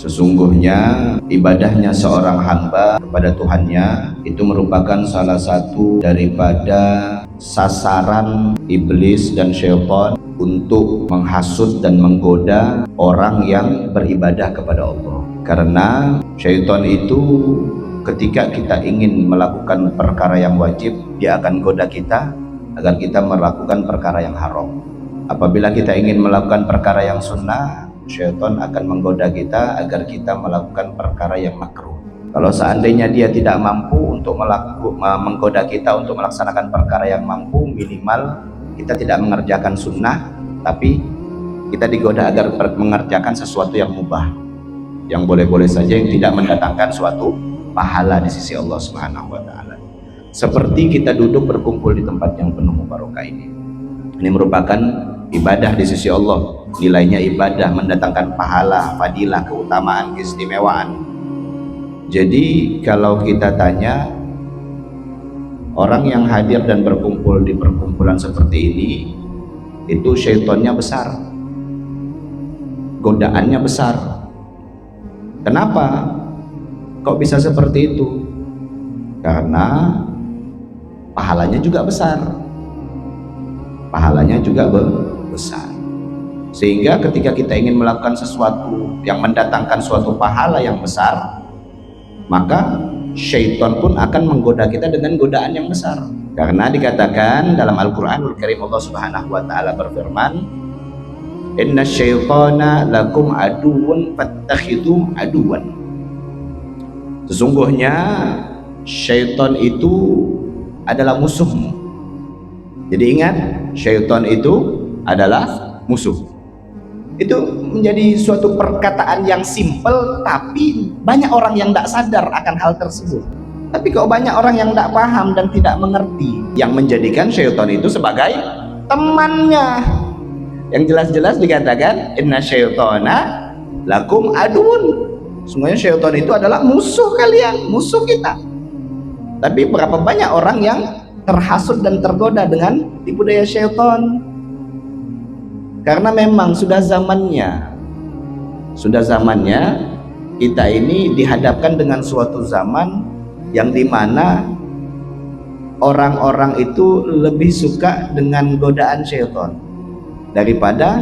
Sesungguhnya ibadahnya seorang hamba kepada Tuhannya itu merupakan salah satu daripada sasaran iblis dan syaitan untuk menghasut dan menggoda orang yang beribadah kepada Allah. Karena syaitan itu ketika kita ingin melakukan perkara yang wajib, dia akan goda kita agar kita melakukan perkara yang haram. Apabila kita ingin melakukan perkara yang sunnah, syaitan akan menggoda kita agar kita melakukan perkara yang makruh. Kalau seandainya dia tidak mampu untuk menggoda kita untuk melaksanakan perkara yang mampu, minimal kita tidak mengerjakan sunnah, tapi kita digoda agar mengerjakan sesuatu yang mubah, yang boleh-boleh saja, yang tidak mendatangkan suatu pahala di sisi Allah Subhanahu wa Ta'ala. Seperti kita duduk berkumpul di tempat yang penuh barokah ini. Ini merupakan ibadah di sisi Allah, nilainya ibadah, mendatangkan pahala, fadilah, keutamaan, keistimewaan. Jadi kalau kita tanya, orang yang hadir dan berkumpul di perkumpulan seperti ini, itu syaitannya besar, godaannya besar. Kenapa kok bisa seperti itu? Karena pahalanya juga besar, pahalanya juga besar. Sehingga ketika kita ingin melakukan sesuatu yang mendatangkan suatu pahala yang besar, maka syaitan pun akan menggoda kita dengan godaan yang besar. Karena dikatakan dalam Al-Quranul Karim, Allah Subhanahu wa Ta'ala berfirman, inna syaitana lakum aduun fattakhidhu aduan. Sesungguhnya syaitan itu adalah musuhmu. Jadi ingat, syaitan itu adalah musuh. Itu menjadi suatu perkataan yang simpel, tapi banyak orang yang tidak sadar akan hal tersebut. Tapi kok banyak orang yang tidak paham dan tidak mengerti, yang menjadikan syaitan itu sebagai temannya. Yang jelas-jelas dikatakan inna syaitana lakum adun. Semuanya syaitan itu adalah musuh kalian, musuh kita. Tapi berapa banyak orang yang terhasut dan tergoda dengan tipu daya syaitan. Karena memang sudah zamannya kita ini dihadapkan dengan suatu zaman yang dimana orang-orang itu lebih suka dengan godaan syaitan daripada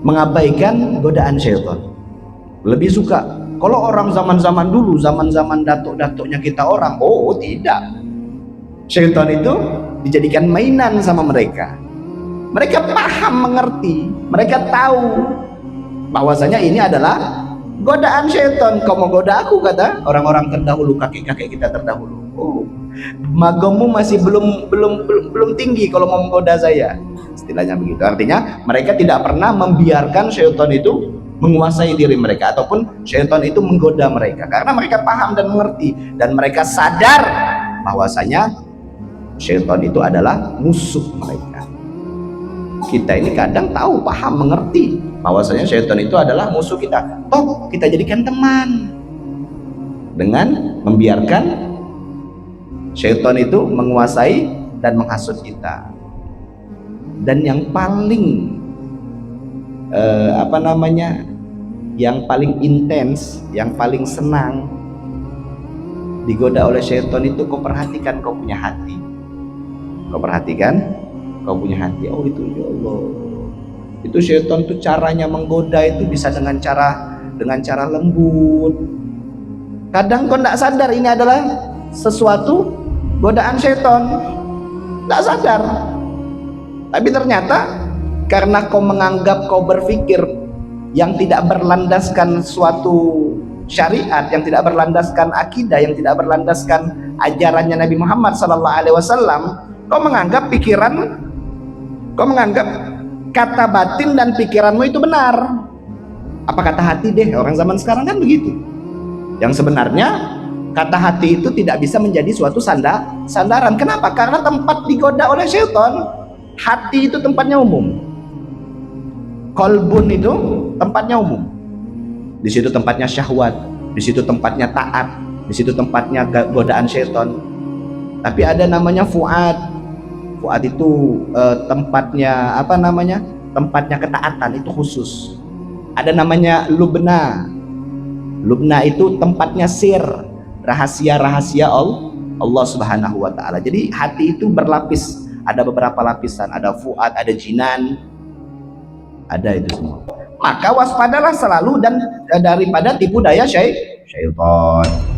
mengabaikan godaan syaitan. Lebih suka. Kalau orang zaman-zaman dulu, zaman-zaman datuk-datuknya kita orang, oh tidak, syaitan itu dijadikan mainan sama mereka. Mereka paham, mengerti, mereka tahu bahwasanya ini adalah godaan syaitan. Kau mau goda aku, kata orang-orang terdahulu, kakek-kakek kita terdahulu. Oh, magomu masih belum tinggi kalau mau menggoda saya. Istilahnya begitu. Artinya mereka tidak pernah membiarkan syaitan itu menguasai diri mereka, ataupun syaitan itu menggoda mereka, karena mereka paham dan mengerti, dan mereka sadar bahwasanya syaitan itu adalah musuh mereka. Kita ini kadang tahu, paham, mengerti bahwasanya syaitan itu adalah musuh kita, toh kita jadikan teman dengan membiarkan syaitan itu menguasai dan menghasut kita. Dan yang paling yang paling intens, yang paling senang digoda oleh syaitan itu, kau perhatikan, kau punya hati. Kau perhatikan, kau punya hati. Oh itu ya Allah, itu syaitan tuh caranya menggoda itu bisa dengan cara lembut. Kadang kau tidak sadar ini adalah sesuatu godaan syaitan, tidak sadar. Tapi ternyata karena kau menganggap, kau berpikir yang tidak berlandaskan suatu syariat, yang tidak berlandaskan akidah, yang tidak berlandaskan ajarannya Nabi Muhammad SAW, kau menganggap kata batin dan pikiranmu itu benar. Apa kata hati deh, orang zaman sekarang kan begitu. Yang sebenarnya kata hati itu tidak bisa menjadi suatu sandaran. Kenapa? Karena tempat digoda oleh syaitan. Hati itu tempatnya umum, kolbun itu tempatnya umum. Di situ tempatnya syahwat, di situ tempatnya taat, di situ tempatnya godaan syaitan. Tapi ada namanya fuad. Fuad itu tempatnya tempatnya ketaatan, itu khusus. ada namanya lubna. Lubna itu tempatnya sir, rahasia-rahasia Allah Subhanahu wa taala. Jadi hati itu berlapis, ada beberapa lapisan, ada fuad, ada jinan, ada itu semua. Maka waspadalah selalu dan daripada tipu daya syaitan.